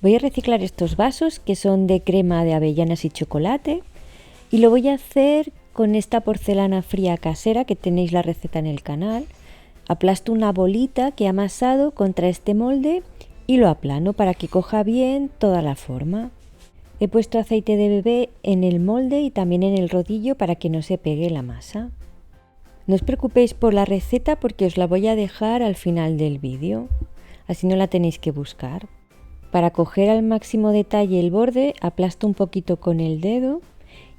Voy a reciclar estos vasos que son de crema de avellanas y chocolate y lo voy a hacer con esta porcelana fría casera que tenéis la receta en el canal. Aplasto una bolita que he amasado contra este molde y lo aplano para que coja bien toda la forma. He puesto aceite de bebé en el molde y también en el rodillo para que no se pegue la masa. No os preocupéis por la receta porque os la voy a dejar al final del vídeo, así no la tenéis que buscar. Para coger al máximo detalle el borde, aplasto un poquito con el dedo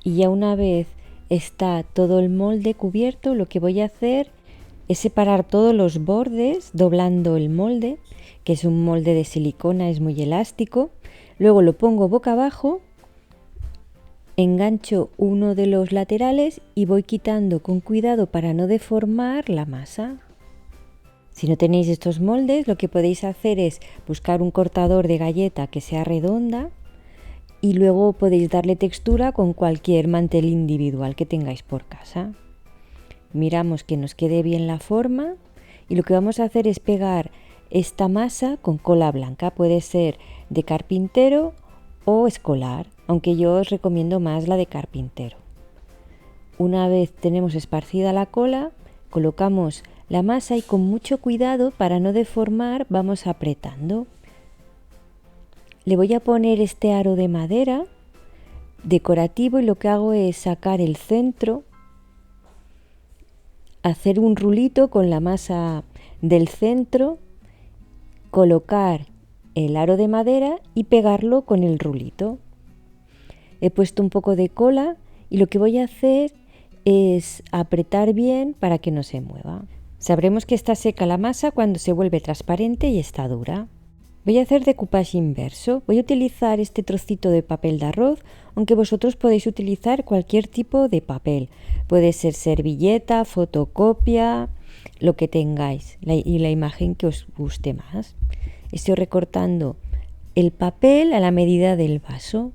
y ya una vez está todo el molde cubierto, lo que voy a hacer es separar todos los bordes doblando el molde, que es un molde de silicona, es muy elástico. Luego lo pongo boca abajo, engancho uno de los laterales y voy quitando con cuidado para no deformar la masa. Si no tenéis estos moldes, lo que podéis hacer es buscar un cortador de galleta que sea redonda y luego podéis darle textura con cualquier mantel individual que tengáis por casa. Miramos que nos quede bien la forma y lo que vamos a hacer es pegar esta masa con cola blanca. Puede ser de carpintero o escolar, aunque yo os recomiendo más la de carpintero. Una vez tenemos esparcida la cola, colocamos la masa y con mucho cuidado para no deformar vamos apretando. Le voy a poner este aro de madera decorativo y lo que hago es sacar el centro, hacer un rulito con la masa del centro, colocar el aro de madera y pegarlo con el rulito. He puesto un poco de cola y lo que voy a hacer es apretar bien para que no se mueva. Sabremos que está seca la masa cuando se vuelve transparente y está dura. Voy a hacer decoupage inverso. Voy a utilizar este trocito de papel de arroz, aunque vosotros podéis utilizar cualquier tipo de papel. Puede ser servilleta, fotocopia, lo que tengáis y la imagen que os guste más. Estoy recortando el papel a la medida del vaso.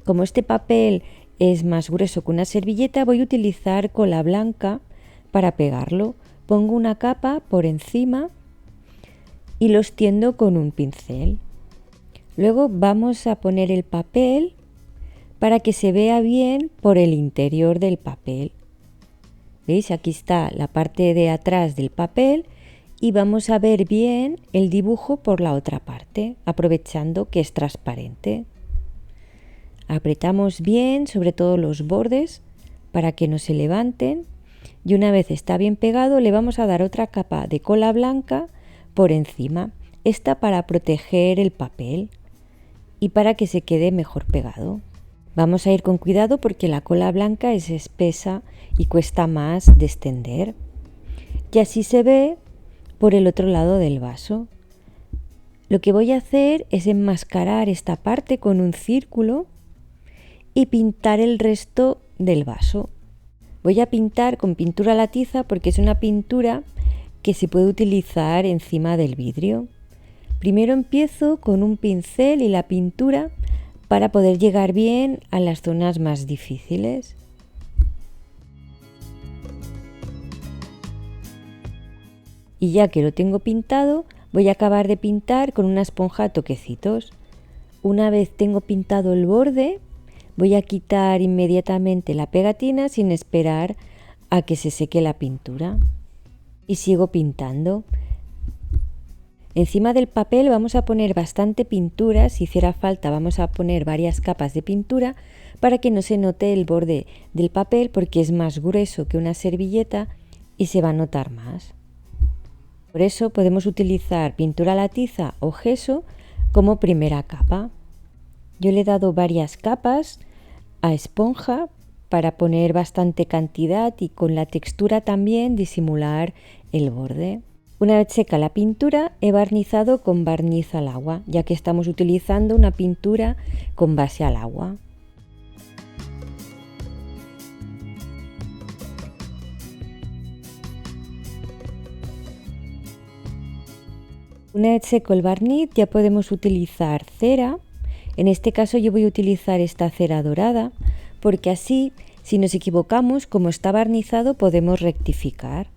Como este papel es más grueso que una servilleta, voy a utilizar cola blanca para pegarlo. Pongo una capa por encima y lo extiendo con un pincel. Luego vamos a poner el papel para que se vea bien por el interior del papel. ¿Veis? Aquí está la parte de atrás del papel y vamos a ver bien el dibujo por la otra parte, aprovechando que es transparente. Apretamos bien sobre todo los bordes para que no se levanten. Y una vez está bien pegado, le vamos a dar otra capa de cola blanca por encima. Esta para proteger el papel y para que se quede mejor pegado. Vamos a ir con cuidado porque la cola blanca es espesa y cuesta más de extender. Y así se ve por el otro lado del vaso. Lo que voy a hacer es enmascarar esta parte con un círculo y pintar el resto del vaso. Voy a pintar con pintura a la tiza porque es una pintura que se puede utilizar encima del vidrio. Primero empiezo con un pincel y la pintura para poder llegar bien a las zonas más difíciles. Y ya que lo tengo pintado, voy a acabar de pintar con una esponja a toquecitos. Una vez tengo pintado el borde, voy a quitar inmediatamente la pegatina sin esperar a que se seque la pintura. Y sigo pintando. Encima del papel vamos a poner bastante pintura. Si hiciera falta vamos a poner varias capas de pintura para que no se note el borde del papel porque es más grueso que una servilleta y se va a notar más. Por eso podemos utilizar pintura a la tiza o gesso como primera capa. Yo le he dado varias capas a esponja para poner bastante cantidad y con la textura también disimular el borde. Una vez seca la pintura, he barnizado con barniz al agua, ya que estamos utilizando una pintura con base al agua. Una vez seco el barniz, ya podemos utilizar cera. En este caso yo voy a utilizar esta cera dorada, porque así, si nos equivocamos, como está barnizado, podemos rectificar.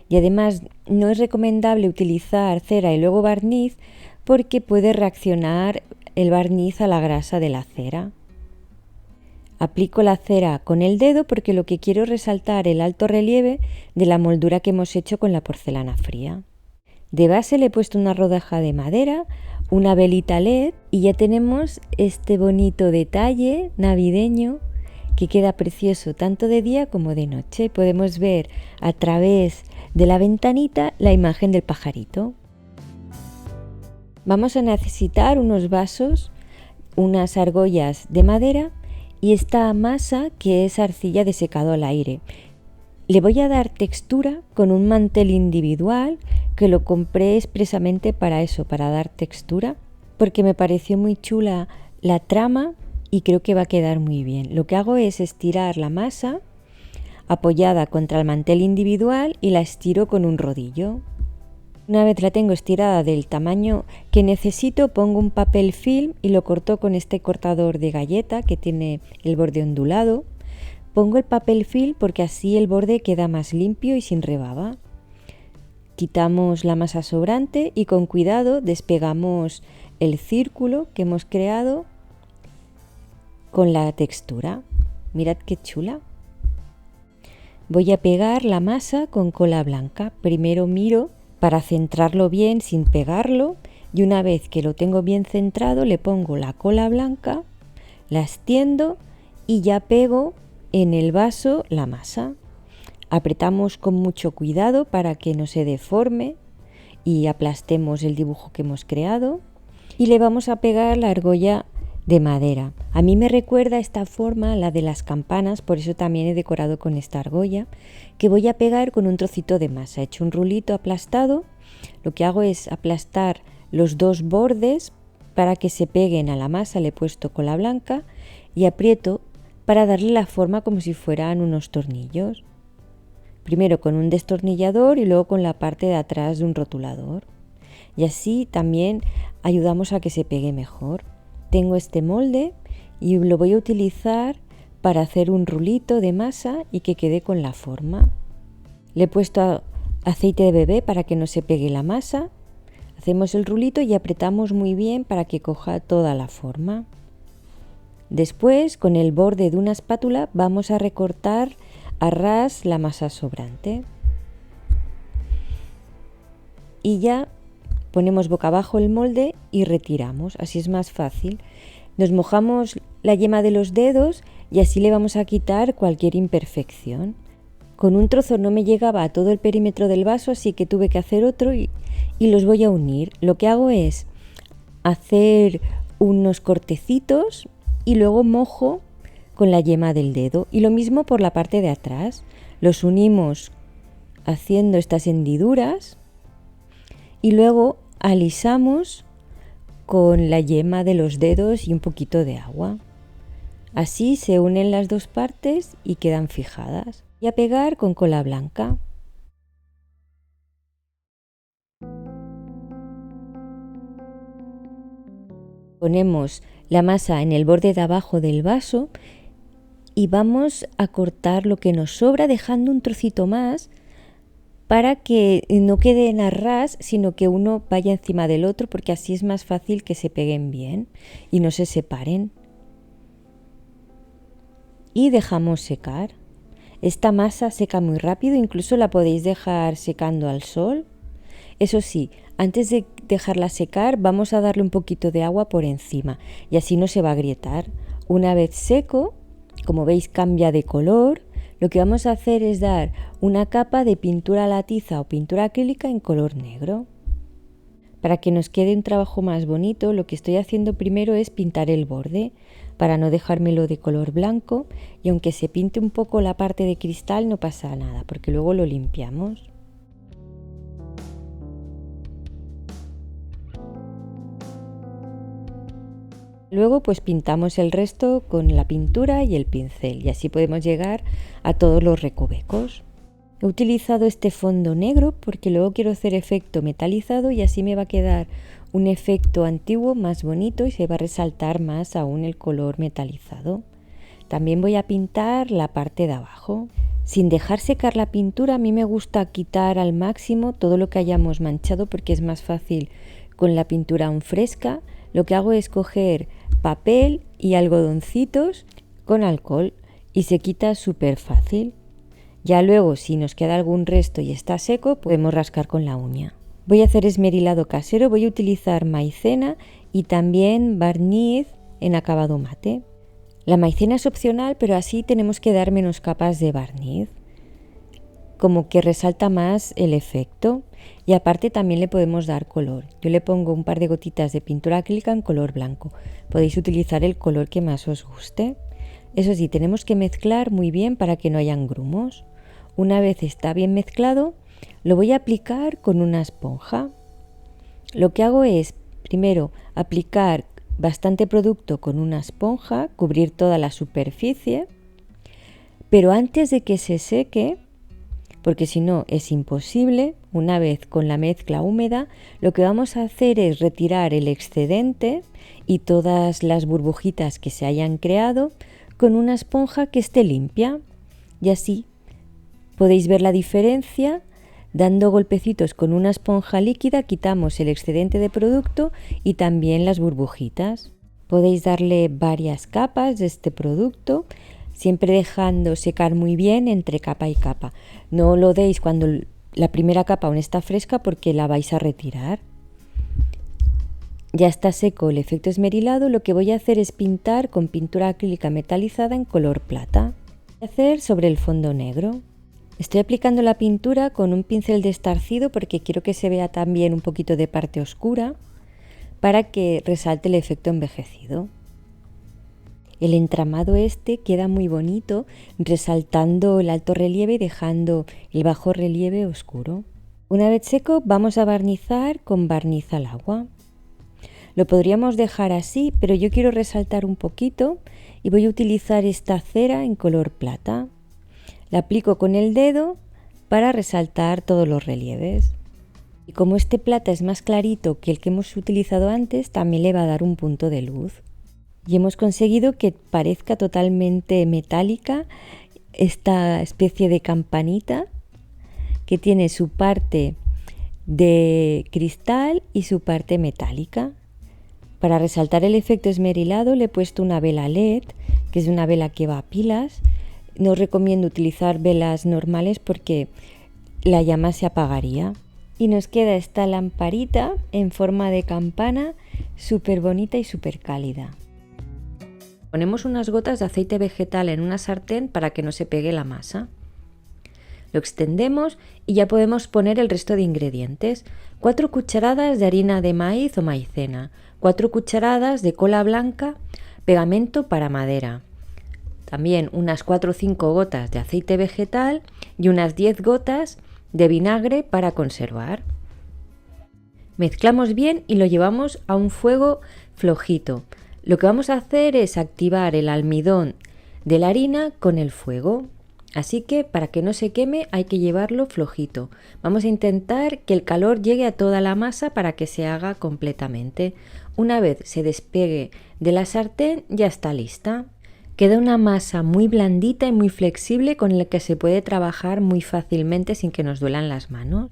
Y además no es recomendable utilizar cera y luego barniz porque puede reaccionar el barniz a la grasa de la cera. Aplico la cera con el dedo porque lo que quiero es resaltar el alto relieve de la moldura que hemos hecho con la porcelana fría. De base le he puesto una rodaja de madera, una velita LED y ya tenemos este bonito detalle navideño que queda precioso tanto de día como de noche. Podemos ver a través de la ventanita la imagen del pajarito. Vamos a necesitar unos vasos, unas argollas de madera y esta masa que es arcilla de secado al aire. Le voy a dar textura con un mantel individual que lo compré expresamente para eso, para dar textura, porque me pareció muy chula la trama y creo que va a quedar muy bien. Lo que hago es estirar la masa apoyada contra el mantel individual y la estiro con un rodillo. Una vez la tengo estirada del tamaño que necesito, pongo un papel film y lo corto con este cortador de galleta que tiene el borde ondulado. Pongo el papel film porque así el borde queda más limpio y sin rebaba. Quitamos la masa sobrante y con cuidado despegamos el círculo que hemos creado con la textura. Mirad qué chula. Voy a pegar la masa con cola blanca. Primero miro para centrarlo bien sin pegarlo y una vez que lo tengo bien centrado le pongo la cola blanca, la extiendo y ya pego en el vaso la masa. Apretamos con mucho cuidado para que no se deforme y aplastemos el dibujo que hemos creado y le vamos a pegar la argolla de madera. A mí me recuerda esta forma a la de las campanas, por eso también he decorado con esta argolla, que voy a pegar con un trocito de masa. He hecho un rulito aplastado. Lo que hago es aplastar los dos bordes para que se peguen a la masa. Le he puesto cola blanca y aprieto para darle la forma como si fueran unos tornillos. Primero con un destornillador y luego con la parte de atrás de un rotulador. Y así también ayudamos a que se pegue mejor. Tengo este molde y lo voy a utilizar para hacer un rulito de masa y que quede con la forma. Le he puesto aceite de bebé para que no se pegue la masa. Hacemos el rulito y apretamos muy bien para que coja toda la forma. Después, con el borde de una espátula, vamos a recortar a ras la masa sobrante. Y ya ponemos boca abajo el molde y retiramos, así es más fácil. Nos mojamos la yema de los dedos y así le vamos a quitar cualquier imperfección. Con un trozo no me llegaba a todo el perímetro del vaso, así que tuve que hacer otro y los voy a unir. Lo que hago es hacer unos cortecitos y luego mojo con la yema del dedo. Y lo mismo por la parte de atrás. Los unimos haciendo estas hendiduras y luego alisamos con la yema de los dedos y un poquito de agua. Así se unen las dos partes y quedan fijadas. Y a pegar con cola blanca. Ponemos la masa en el borde de abajo del vaso y vamos a cortar lo que nos sobra dejando un trocito más para que no queden a ras, sino que uno vaya encima del otro, porque así es más fácil que se peguen bien y no se separen. Y dejamos secar. Esta masa seca muy rápido, incluso la podéis dejar secando al sol. Eso sí, antes de dejarla secar vamos a darle un poquito de agua por encima y así no se va a agrietar. Una vez seco, como veis cambia de color. Lo que vamos a hacer es dar una capa de pintura a la tiza o pintura acrílica en color negro. Para que nos quede un trabajo más bonito, lo que estoy haciendo primero es pintar el borde, para no dejármelo de color blanco, y aunque se pinte un poco la parte de cristal no pasa nada, porque luego lo limpiamos. Luego pues pintamos el resto con la pintura y el pincel y así podemos llegar a todos los recovecos. He utilizado este fondo negro porque luego quiero hacer efecto metalizado y así me va a quedar un efecto antiguo más bonito y se va a resaltar más aún el color metalizado. También voy a pintar la parte de abajo. Sin dejar secar la pintura, a mí me gusta quitar al máximo todo lo que hayamos manchado porque es más fácil con la pintura aún fresca lo que hago es coger papel y algodoncitos con alcohol y se quita súper fácil. Ya luego, si nos queda algún resto y está seco, podemos rascar con la uña. Voy a hacer esmerilado casero, voy a utilizar maicena y también barniz en acabado mate. La maicena es opcional, pero así tenemos que dar menos capas de barniz, como que resalta más el efecto, y aparte también le podemos dar color. Yo le pongo un par de gotitas de pintura acrílica en color blanco. Podéis utilizar el color que más os guste. Eso sí, tenemos que mezclar muy bien para que no hayan grumos. Una vez está bien mezclado, lo voy a aplicar con una esponja. Lo que hago es, primero, aplicar bastante producto con una esponja, cubrir toda la superficie, pero antes de que se seque, porque si no es imposible, una vez con la mezcla húmeda, lo que vamos a hacer es retirar el excedente y todas las burbujitas que se hayan creado con una esponja que esté limpia. Y así podéis ver la diferencia. Dando golpecitos con una esponja líquida quitamos el excedente de producto y también las burbujitas. Podéis darle varias capas de este producto, siempre dejando secar muy bien entre capa y capa. No lo deis cuando la primera capa aún está fresca porque la vais a retirar. Ya está seco el efecto esmerilado, lo que voy a hacer es pintar con pintura acrílica metalizada en color plata. Voy a hacer sobre el fondo negro. Estoy aplicando la pintura con un pincel destarcido porque quiero que se vea también un poquito de parte oscura para que resalte el efecto envejecido. El entramado este queda muy bonito, resaltando el alto relieve y dejando el bajo relieve oscuro. Una vez seco, vamos a barnizar con barniz al agua. Lo podríamos dejar así, pero yo quiero resaltar un poquito y voy a utilizar esta cera en color plata. La aplico con el dedo para resaltar todos los relieves. Y como este plata es más clarito que el que hemos utilizado antes, también le va a dar un punto de luz. Y hemos conseguido que parezca totalmente metálica esta especie de campanita que tiene su parte de cristal y su parte metálica. Para resaltar el efecto esmerilado le he puesto una vela LED, que es una vela que va a pilas. No os recomiendo utilizar velas normales porque la llama se apagaría. Y nos queda esta lamparita en forma de campana, súper bonita y súper cálida. Ponemos unas gotas de aceite vegetal en una sartén para que no se pegue la masa. Lo extendemos y ya podemos poner el resto de ingredientes. 4 cucharadas de harina de maíz o maicena, 4 cucharadas de cola blanca, pegamento para madera. También unas 4 o 5 gotas de aceite vegetal y unas 10 gotas de vinagre para conservar. Mezclamos bien y lo llevamos a un fuego flojito. Lo que vamos a hacer es activar el almidón de la harina con el fuego. Así que para que no se queme hay que llevarlo flojito. Vamos a intentar que el calor llegue a toda la masa para que se haga completamente. Una vez se despegue de la sartén ya está lista. Queda una masa muy blandita y muy flexible con la que se puede trabajar muy fácilmente sin que nos duelan las manos.